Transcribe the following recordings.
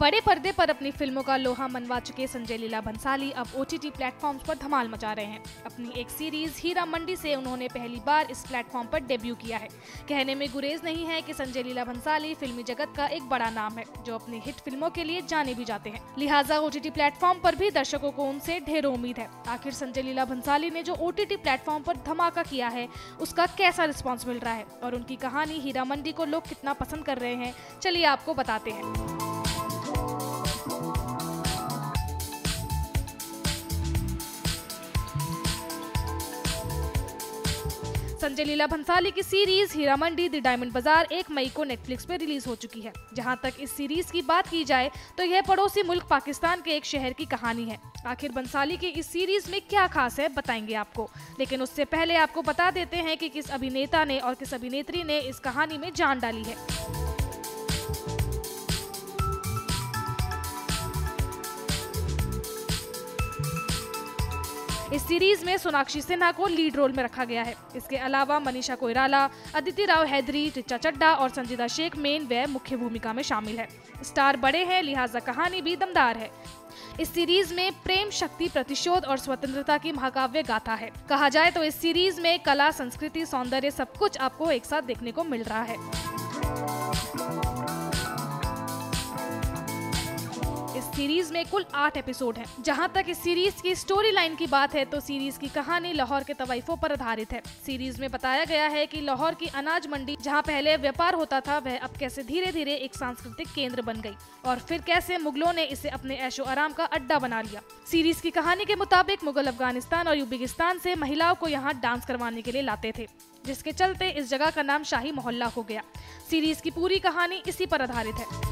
बड़े पर्दे पर अपनी फिल्मों का लोहा मनवा चुके संजय लीला भंसाली अब OTT प्लेटफॉर्म्स पर धमाल मचा रहे हैं। अपनी एक सीरीज हीरा मंडी से उन्होंने पहली बार इस प्लेटफॉर्म पर डेब्यू किया है। कहने में गुरेज नहीं है कि संजय लीला भंसाली फिल्मी जगत का एक बड़ा नाम है, जो अपनी हिट फिल्मों के लिए जाने भी जाते हैं। लिहाजा OTT प्लेटफॉर्म पर भी दर्शकों को उनसे ढेरों उम्मीद है। आखिर संजय लीला भंसाली ने जो OTT प्लेटफॉर्म पर धमाका किया है, उसका कैसा रिस्पॉन्स मिल रहा है और उनकी कहानी हीरा मंडी को लोग कितना पसंद कर रहे हैं, चलिए आपको बताते हैं। संजय लीला भंसाली की series Heera Mandi the diamond bazaar 1 मई को नेटफ्लिक्स पे रिलीज हो चुकी है। जहां तक इस सीरीज की बात की जाए तो यह पड़ोसी मुल्क पाकिस्तान के एक शहर की कहानी है। आखिर भंसाली की इस सीरीज में क्या खास है, बताएंगे आपको, लेकिन उससे पहले आपको बता देते हैं कि किस अभिनेता ने और किस अभिनेत्री ने इस कहानी में जान डाली है। इस सीरीज में सोनाक्षी सिन्हा को लीड रोल में रखा गया है। इसके अलावा मनीषा कोइराला, अदिति राव हैदरी, ऋचा चड्ढा और संजीदा शेख मेन व मुख्य भूमिका में शामिल है। स्टार बड़े हैं, लिहाजा कहानी भी दमदार है। इस सीरीज में प्रेम, शक्ति, प्रतिशोध और स्वतंत्रता की महाकाव्य गाथा है। कहा जाए तो इस सीरीज में कला, संस्कृति, सौंदर्य सब कुछ आपको एक साथ देखने को मिल रहा है। इस सीरीज में कुल 8 एपिसोड हैं। जहां तक इस सीरीज की स्टोरी लाइन की बात है तो सीरीज की कहानी लाहौर के तवाइफों पर आधारित है। सीरीज में बताया गया है कि लाहौर की अनाज मंडी, जहां पहले व्यापार होता था, वह अब कैसे धीरे धीरे एक सांस्कृतिक केंद्र बन गई और फिर कैसे मुगलों ने इसे अपने ऐशो आराम का अड्डा बना लिया। सीरीज की कहानी के मुताबिक मुगल अफगानिस्तान और उज्बेकिस्तान से महिलाओं को यहाँ डांस करवाने के लिए लाते थे, जिसके चलते इस जगह का नाम शाही मोहल्ला हो गया। सीरीज की पूरी कहानी इसी पर आधारित है।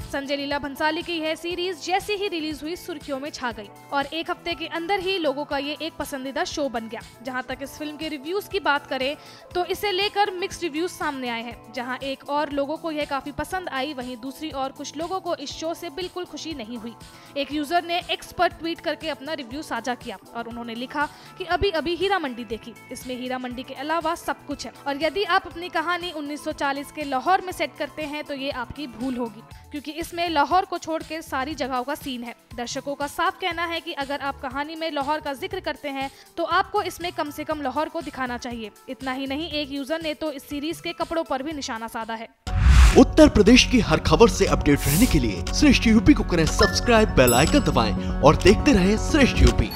संजय लीला भंसाली की यह सीरीज जैसे ही रिलीज हुई सुर्खियों में छा गई और एक हफ्ते के अंदर ही लोगों का ये एक पसंदीदा शो बन गया। जहां तक इस फिल्म के रिव्यूज की बात करें तो इसे लेकर मिक्स्ड रिव्यूज सामने आए हैं। जहां एक और लोगों को यह काफी पसंद आई, वहीं दूसरी और कुछ लोगों को इस शो से बिल्कुल खुशी नहीं हुई। एक यूजर ने X पर ट्वीट करके अपना रिव्यू साझा किया और उन्होंने लिखा कि अभी अभी हीरा मंडी देखी, इसमें हीरा मंडी के अलावा सब कुछ है और यदि आप अपनी कहानी 1940 के लाहौर में सेट करते हैं तो ये आपकी भूल होगी, क्योंकि इसमें लाहौर को छोड़ के सारी जगहों का सीन है। दर्शकों का साफ कहना है कि अगर आप कहानी में लाहौर का जिक्र करते हैं तो आपको इसमें कम से कम लाहौर को दिखाना चाहिए। इतना ही नहीं, एक यूजर ने तो इस सीरीज के कपड़ों पर भी निशाना साधा है। उत्तर प्रदेश की हर खबर से अपडेट रहने के लिए श्रेष्ठ यूपी को करें सब्सक्राइब, बेल आइकन दबाएं और देखते रहें श्रेष्ठ यूपी।